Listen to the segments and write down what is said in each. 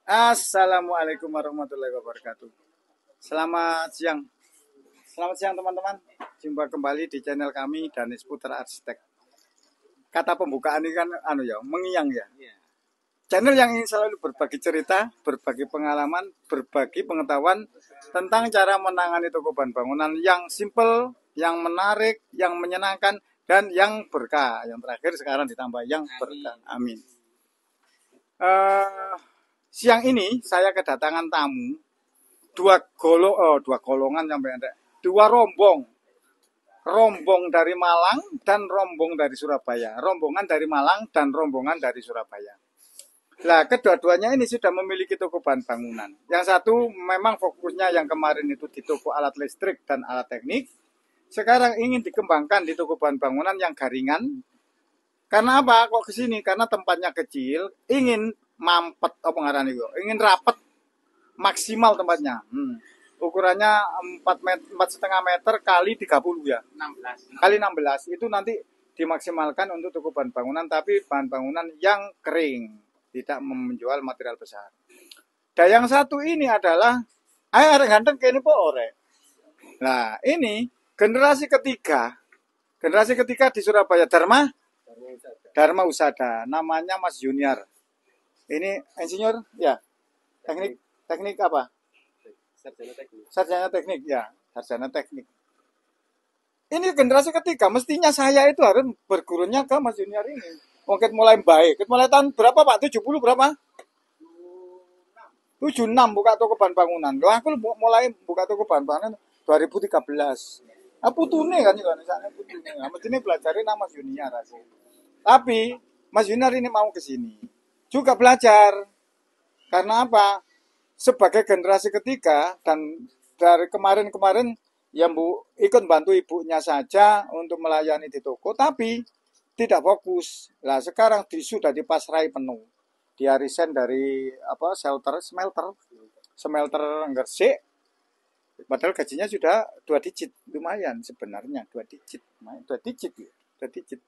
Assalamualaikum warahmatullahi wabarakatuh. Selamat siang. Selamat siang teman-teman. Jumpa kembali di channel kami Danis Putra Arsitek. Kata pembukaan ini kan mengiang ya. Channel yang ingin selalu berbagi cerita, berbagi pengalaman, berbagi pengetahuan tentang cara menangani toko bahan bangunan yang simple, yang menarik, yang menyenangkan, dan yang berkah. Yang terakhir sekarang ditambah yang berkah. Amin. Siang ini saya kedatangan tamu dua golongan sampai ada dua rombong dari Malang dan rombong dari Surabaya, rombongan dari Malang dan rombongan dari Surabaya. Nah, kedua-duanya ini sudah memiliki toko bahan bangunan. Yang satu memang fokusnya yang kemarin itu di toko alat listrik dan alat teknik. Sekarang ingin dikembangkan di toko bahan bangunan yang garingan. Karena apa? Kok ke sini? Karena tempatnya kecil, ingin mampet apa ngaran itu? Ingin rapet maksimal tempatnya. Ukurannya 4,5 meter kali 30 ya. 16. Kali 16 itu nanti dimaksimalkan untuk toko bahan bangunan, tapi bahan bangunan yang kering, tidak menjual material besar. Dan yang satu ini adalah arek ganteng kene po ore. Nah, ini generasi ketiga. Generasi ketiga di Surabaya, Dharma Usada, namanya Mas Junior. Ini insinyur ya. Teknik apa? Sarjana teknik ya, sarjana teknik. Ini generasi ketiga, mestinya saya itu harus bergurunya ke Mas Junior ini. Mungkin mulai baik, mulai tahun berapa Pak? 70 berapa? 76 buka toko bahan bangunan. Loh, aku mulai buka toko bahan bangunan 2013. Nah, putune kan juga, misalnya putune. Nah, mestinya belajarin sama Mas Junior aku. Tapi Mas Junior ini mau ke sini juga belajar. Karena apa? Sebagai generasi ketiga dan dari kemarin-kemarin yang ikut bantu ibunya saja untuk melayani di toko, tapi tidak fokus. Lah sekarang sudah dipasrai penuh. Dia resign dari smelter Gresik. Padahal gajinya sudah 2 digit, lumayan sebenarnya 2 digit, 2 digit ya, 2 digit.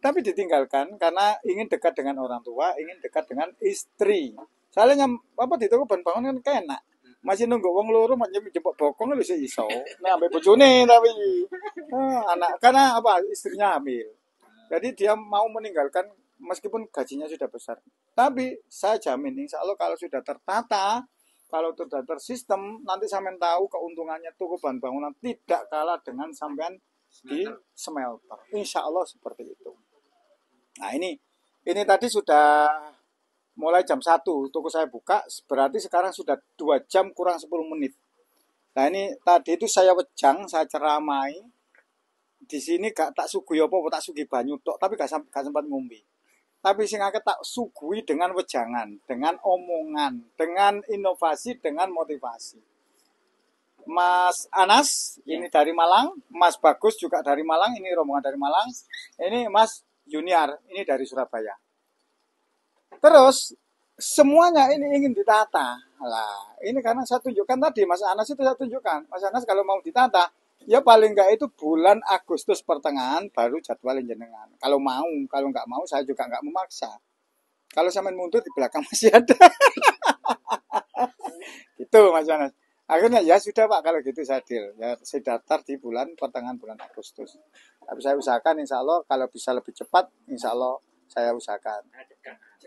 Tapi ditinggalkan karena ingin dekat dengan orang tua, ingin dekat dengan istri. Soalnya di toko bahan bangunan kan enak. Masih nunggu wong loro jemput bokong lu iso. Nah, ambek bojone tapi anak karena istrinya hamil. Jadi dia mau meninggalkan meskipun gajinya sudah besar. Tapi saya jamin insya Allah kalau sudah tertata, kalau sudah tersistem, nanti sampean tahu keuntungannya toko bahan bangunan tidak kalah dengan sampean di smelter. Insya Allah seperti itu. Nah ini tadi sudah mulai jam 1 toko saya buka, berarti sekarang sudah 2 jam kurang 10 menit. Nah ini tadi itu saya wejang, saya ceramai. Di sini gak tak sugui apa, tak sugui banyu tok, tapi gak sempat ngombe. Tapi sing akeh tak sugui dengan wejangan, dengan omongan, dengan inovasi, dengan motivasi. Mas Anas ini dari Malang, Mas Bagus juga dari Malang, ini rombongan dari Malang. Ini Mas Junior, ini dari Surabaya. Terus semuanya ini ingin ditata. Lah, ini karena saya tunjukkan tadi Mas Anas itu saya tunjukkan. Mas Anas kalau mau ditata, ya paling enggak itu bulan Agustus pertengahan baru jadwal jenengan. Kalau mau, kalau enggak mau saya juga enggak memaksa. Kalau sampean mundur di belakang masih ada. Gitu Mas Anas. Akhirnya ya sudah Pak kalau gitu saya deal. Ya saya daftar di pertengahan bulan Agustus. Tapi saya usahakan insya Allah kalau bisa lebih cepat insya Allah saya usahakan.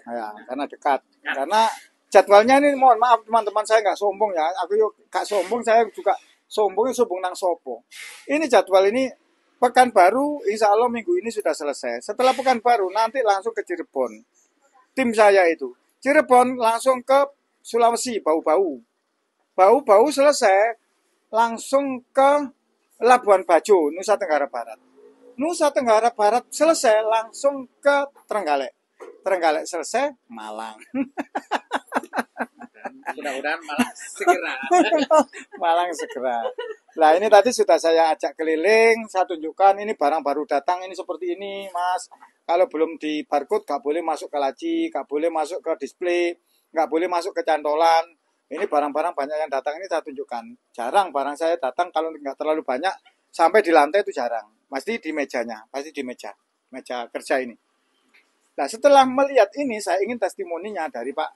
Ya, karena dekat. Karena jadwalnya ini mohon maaf teman-teman saya nggak sombong ya. Aku yuk gak sombong, saya juga sombong nang sopo. Ini jadwal ini Pekanbaru insya Allah minggu ini sudah selesai. Setelah Pekanbaru nanti langsung ke Cirebon. Tim saya itu. Cirebon langsung ke Sulawesi, Bau-Bau. Bau-Bau selesai langsung ke Labuan Bajo, Nusa Tenggara Barat. Nusa Tenggara Barat selesai langsung ke Trenggalek. Trenggalek selesai Malang. Mudah-mudahan Malang segera. Malang segera. Nah ini tadi sudah saya ajak keliling, saya tunjukkan ini barang baru datang ini seperti ini Mas. Kalau belum di barcode gak boleh masuk ke laci, gak boleh masuk ke display, gak boleh masuk ke cantolan. Ini barang-barang banyak yang datang ini saya tunjukkan. Jarang barang saya datang kalau nggak terlalu banyak sampai di lantai itu jarang. Pasti di mejanya, pasti di meja kerja ini. Nah setelah melihat ini saya ingin testimoninya dari Pak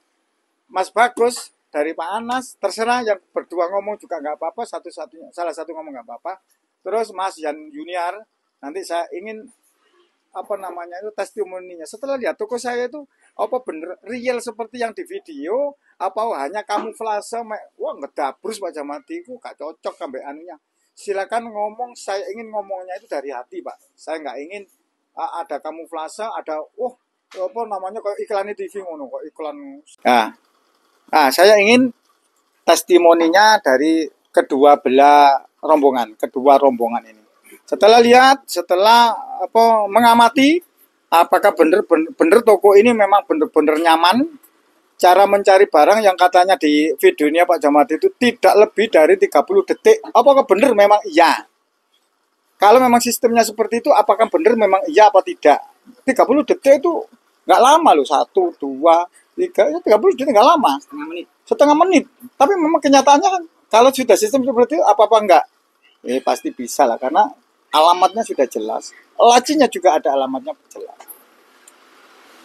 Mas Bagus dari Pak Anas, terserah yang berdua ngomong juga nggak apa-apa, salah satu ngomong nggak apa-apa. Terus Mas Yan Junior, nanti saya ingin apa namanya itu testimoninya. Setelah lihat toko saya itu apa bener real seperti yang di video, apa hanya kamuflase, wah ngedabrus Pak Jamadi, itu gak cocok sampai anunya. Silakan ngomong, saya ingin ngomongnya itu dari hati Pak. Saya nggak ingin ada kamuflase, ada apa namanya kayak iklan TV ngono kok iklan. Nah, saya ingin testimoninya dari kedua rombongan ini. Setelah mengamati apakah bener toko ini memang bener-bener nyaman. Cara mencari barang yang katanya di videonya Pak Jamadi itu tidak lebih dari 30 detik. Apakah bener memang iya? Kalau memang sistemnya seperti itu, apakah bener memang iya apa tidak? 30 detik itu nggak lama loh, 1, 2, 3, 30 detik nggak lama. Setengah menit. Tapi memang kenyataannya kan, kalau sudah sistem seperti itu, apa-apa enggak? Pasti bisa lah, karena alamatnya sudah jelas. Lacinya juga ada alamatnya jelas.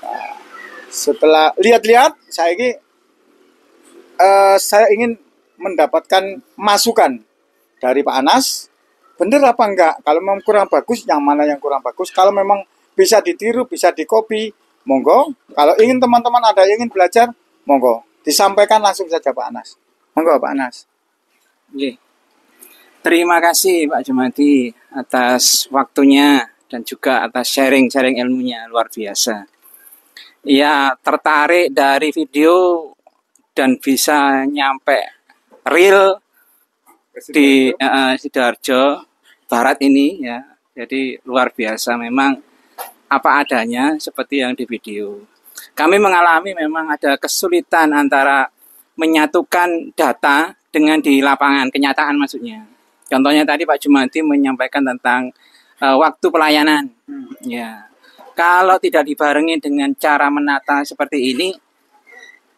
Nah, setelah lihat-lihat, saya ingin mendapatkan masukan dari Pak Anas. Bener apa enggak? Kalau memang kurang bagus, yang mana yang kurang bagus? Kalau memang bisa ditiru, bisa dikopi, monggo. Kalau ingin teman-teman ada yang ingin belajar, monggo. Disampaikan langsung saja Pak Anas. Monggo Pak Anas. Oke. Terima kasih Pak Jamadi atas waktunya dan juga atas sharing ilmunya, luar biasa. Ya, tertarik dari video dan bisa nyampe real di Sidoarjo Barat ini ya. Jadi luar biasa memang apa adanya seperti yang di video. Kami mengalami memang ada kesulitan antara menyatukan data dengan di lapangan, kenyataan maksudnya. Contohnya tadi Pak Jumadi menyampaikan tentang waktu pelayanan. Ya. Kalau tidak dibarengi dengan cara menata seperti ini,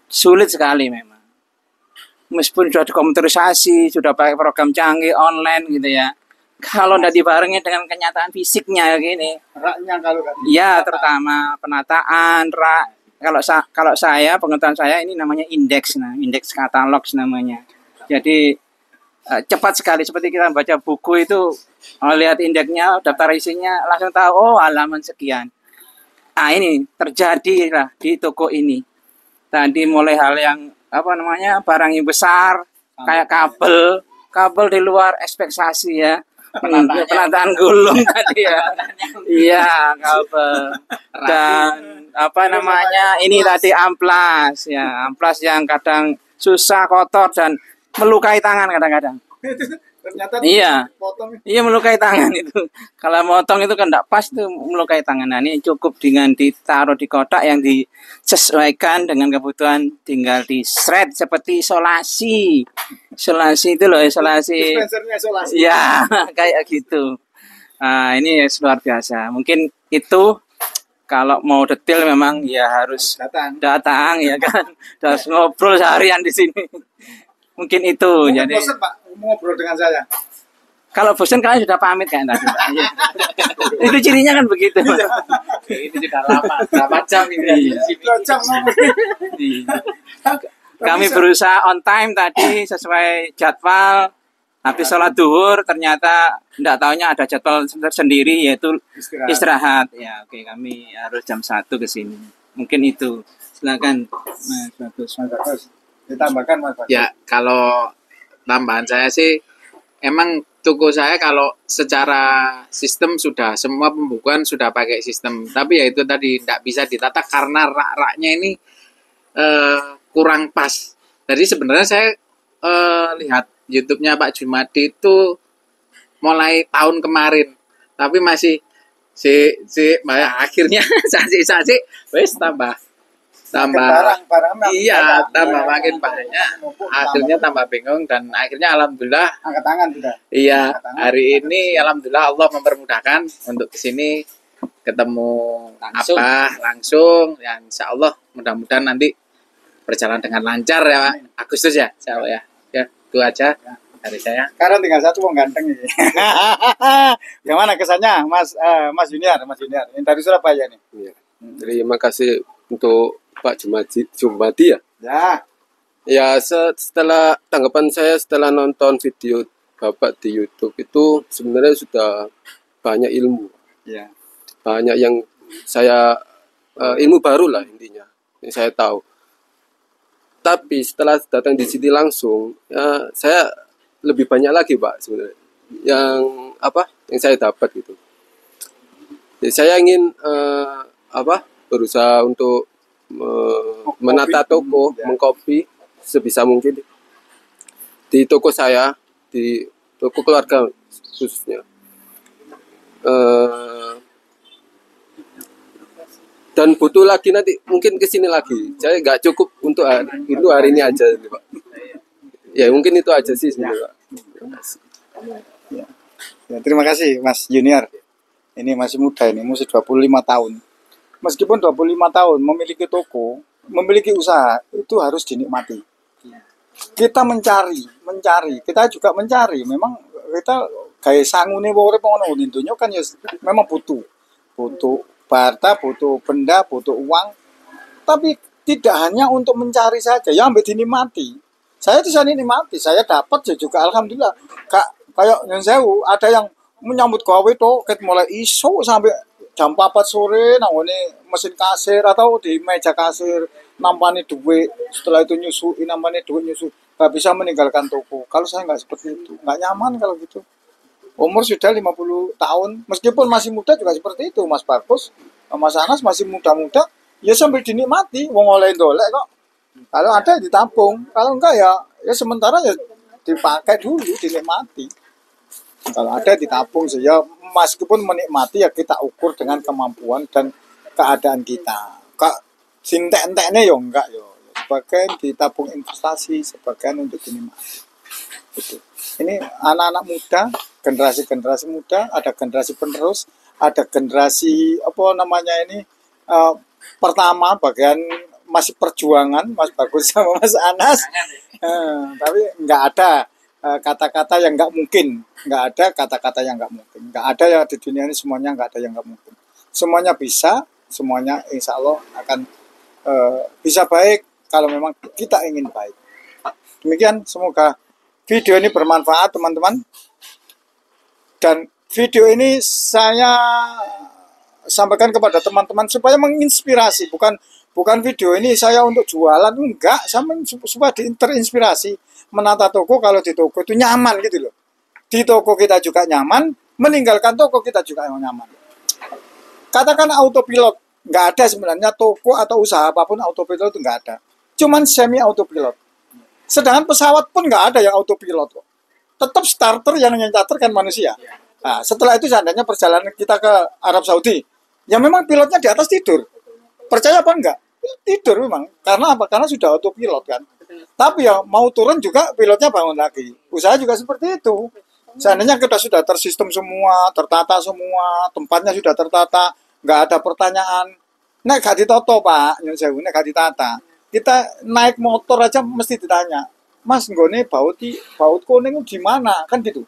sulit sekali memang. Meskipun sudah dikomputerisasi, sudah pakai program canggih, online gitu ya. Kalau tidak dibarengi dengan kenyataan fisiknya gini. Raknya kalau ya, terutama penataan, rak. Kalau saya, pengetahuan saya ini namanya indeks, indeks katalog namanya. Jadi cepat sekali seperti kita baca buku itu, lihat indeksnya, daftar isinya, langsung tahu halaman sekian. Nah, ini terjadi lah di toko ini. Tadi mulai hal yang barang yang besar kayak kabel di luar ekspektasi ya. Penataan gulung tadi ya. Iya, kabel. Dan ini tadi amplas ya, amplas yang kadang susah, kotor dan melukai tangan kadang-kadang. Ternyata iya melukai tangan itu. Kalau motong itu kan tidak pas, itu melukai tangan. Nah, ini cukup dengan ditaruh di kotak yang disesuaikan dengan kebutuhan, tinggal di shred seperti isolasi itu loh, isolasi. Ya kayak gitu. Nah, ini luar biasa. Mungkin itu kalau mau detail memang ya harus datang ya kan, harus ngobrol seharian di sini. Mungkin itu. Jadi bosan Pak ngobrol dengan saya. Kalau bosan kalian sudah pamit kan tadi. Itu cirinya kan begitu. Ini juga lama, berapa jam ini? 2 jam Kami berusaha on time tadi sesuai jadwal. Habis sholat duhur ternyata tidak tahunya ada jadwal sendiri yaitu istirahat. Ya, oke, kami harus jam 1 ke sini. Mungkin itu. Silakan Mas Bagus. Ditambahkan Mas Bagus. Ya, kalau tambahan saya sih, emang toko saya kalau secara sistem sudah, semua pembukuan sudah pakai sistem. Tapi ya itu tadi, tidak bisa ditata karena rak-raknya ini kurang pas. Jadi sebenarnya saya lihat YouTube-nya Pak Jumadi itu mulai tahun kemarin. Tapi masih akhirnya sasi wes tambah iya tambah makin banyak, akhirnya tambah bingung dan akhirnya alhamdulillah angkat tangan sudah. Iya, hari ini alhamdulillah Allah mempermudahkan untuk kesini ketemu langsung ya, insya Allah mudah-mudahan nanti berjalan dengan lancar ya Pak. Agustus ya, insya Allah ya itu aja dari saya. Sekarang tinggal satu wong ganteng ini. Gimana kesannya Mas Junior yang dari Surabaya nih? Terima kasih untuk Pak Jumadi ya. Ya. Ya, setelah tanggapan saya setelah nonton video Bapak di YouTube itu sebenarnya sudah banyak ilmu, Ya. banyak yang saya ilmu baru lah intinya yang saya tahu. Tapi setelah datang di sini langsung, ya, saya lebih banyak lagi Pak sebenarnya yang yang saya dapat gitu. Jadi saya ingin berusaha untuk menata toko, mengcopy sebisa mungkin di toko saya, di toko keluarga khususnya. Dan butuh lagi nanti mungkin kesini lagi. Saya nggak cukup untuk hari ini aja, Pak. Ya mungkin itu aja sih sebenarnya. Ya, terima kasih Mas Junior. Ini masih muda ini, masih 25 tahun. Meskipun 25 tahun memiliki toko, memiliki usaha, itu harus dinikmati. Kita mencari, kita juga mencari. Memang kita kayak sangune urip ngono intinya kan ya memang butuh harta, butuh benda, butuh uang. Tapi tidak hanya untuk mencari saja, ya ambil dinikmati. Saya di sana nikmati, saya dapat ya juga alhamdulillah. Kayak yang sewu, ada yang menyambut gawe to, mulai iso sampai jam 4 sore nangone mesin kasir atau di meja kasir nampani duit, setelah itu nyusuin nampani duit nyusu, nggak bisa meninggalkan toko. Kalau saya nggak seperti itu, nggak nyaman kalau gitu. Umur sudah 50 tahun, meskipun masih muda juga seperti itu, Mas Bagus, Mas Anas masih muda-muda, ya sambil dinikmati, wong oleh dolek kok. Kalau ada ditabung, kalau enggak ya sementara ya dipakai dulu, dinikmati. Kalau ada ditabung saja, meskipun menikmati ya kita ukur dengan kemampuan dan keadaan kita. Kak sintek-enteknya ya enggak ya. Sebagian ditabung investasi, sebagian untuk dinikmati. Gitu. Ini anak-anak muda, generasi muda, ada generasi penerus, ada generasi pertama bagian masih perjuangan, Mas Bagus sama Mas Anas. Tapi nggak ada kata-kata yang nggak mungkin, nggak ada kata-kata yang nggak mungkin, nggak ada ya di dunia ini semuanya nggak ada yang nggak mungkin. Semuanya bisa, semuanya insya Allah akan bisa baik kalau memang kita ingin baik. Demikian, semoga video ini bermanfaat teman-teman. Dan video ini saya sampaikan kepada teman-teman supaya menginspirasi, bukan video ini saya untuk jualan, enggak, supaya terinspirasi menata toko. Kalau di toko itu nyaman gitu loh, di toko kita juga nyaman, meninggalkan toko kita juga nyaman. Katakan autopilot, nggak ada sebenarnya toko atau usaha apapun autopilot itu nggak ada, cuman semi autopilot. Sedangkan pesawat pun nggak ada yang autopilot kok, tetap starter yang charter kan manusia. Nah, setelah itu seandainya perjalanan kita ke Arab Saudi, ya memang pilotnya di atas tidur, percaya apa enggak? Tidur memang. Karena apa? Karena sudah autopilot kan. Tapi ya mau turun juga pilotnya bangun lagi. Usaha juga seperti itu. Seandainya kita sudah tersistem semua, tertata semua, tempatnya sudah tertata, nggak ada pertanyaan. Nek gak ditoto Pak, nek gak ditata. Kita naik motor aja mesti ditanya, Mas nggone baut kuning di mana? Kan gitu.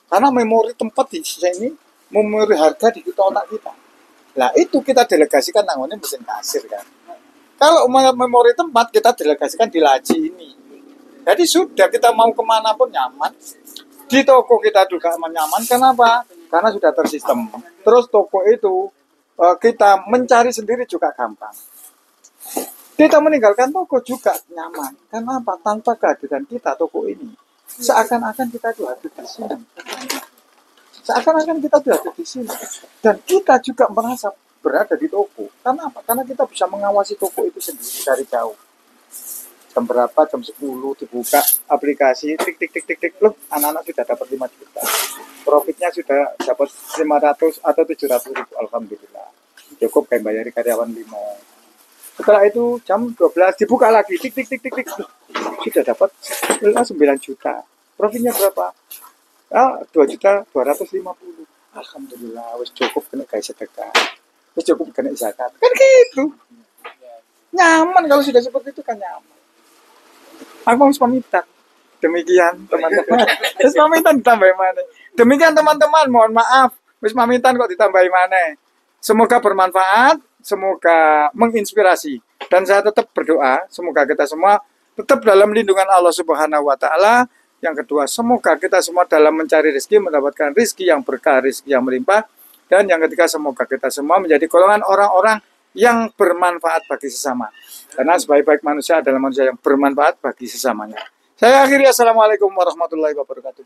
Karena memori tempat di sini, memori harga di otak kita. Nah itu kita delegasikan namanya mesin kasir kan. Kalau memori tempat kita delegasikan di laci ini. Jadi sudah kita mau kemana pun nyaman. Di toko kita juga nyaman. Kenapa? Karena sudah tersistem. Terus toko itu kita mencari sendiri juga gampang. Kita meninggalkan toko juga nyaman. Kenapa? Tanpa kehadiran kita toko ini, seakan-akan kita itu hadir di sini. Seakan-akan kita itu hadir di sini. Dan kita juga merasa berada di toko. Karena apa? Karena kita bisa mengawasi toko itu sendiri dari jauh. Jam berapa? Jam 10 dibuka aplikasi, tik. Loh, anak-anak sudah dapat 5 juta. Profitnya sudah dapat 500 atau 700 ribu. Alhamdulillah. Cukup kayak bayari karyawan 5. Setelah itu jam 12 dibuka lagi, tik. Sudah dapat 9 juta. Profitnya berapa? 2.250.000. Alhamdulillah, wis cukup kena gaji sedekah. Wis cukup kena zakat. Kan gitu. Nyaman kalau sudah seperti itu kan nyaman. Aku harus pamitan. Demikian teman-teman. Wis pamitan ditambahin mana? Demikian teman-teman, mohon maaf. Wis pamitan kok ditambahin mana? Semoga bermanfaat, semoga menginspirasi. Dan saya tetap berdoa, semoga kita semua tetap dalam lindungan Allah Subhanahu wa taala. Yang kedua, semoga kita semua dalam mencari rezeki mendapatkan rezeki yang berkah, rezeki yang melimpah. Dan yang ketiga, semoga kita semua menjadi golongan orang-orang yang bermanfaat bagi sesama. Karena sebaik-baik manusia adalah manusia yang bermanfaat bagi sesamanya. Saya akhiri, assalamualaikum warahmatullahi wabarakatuh.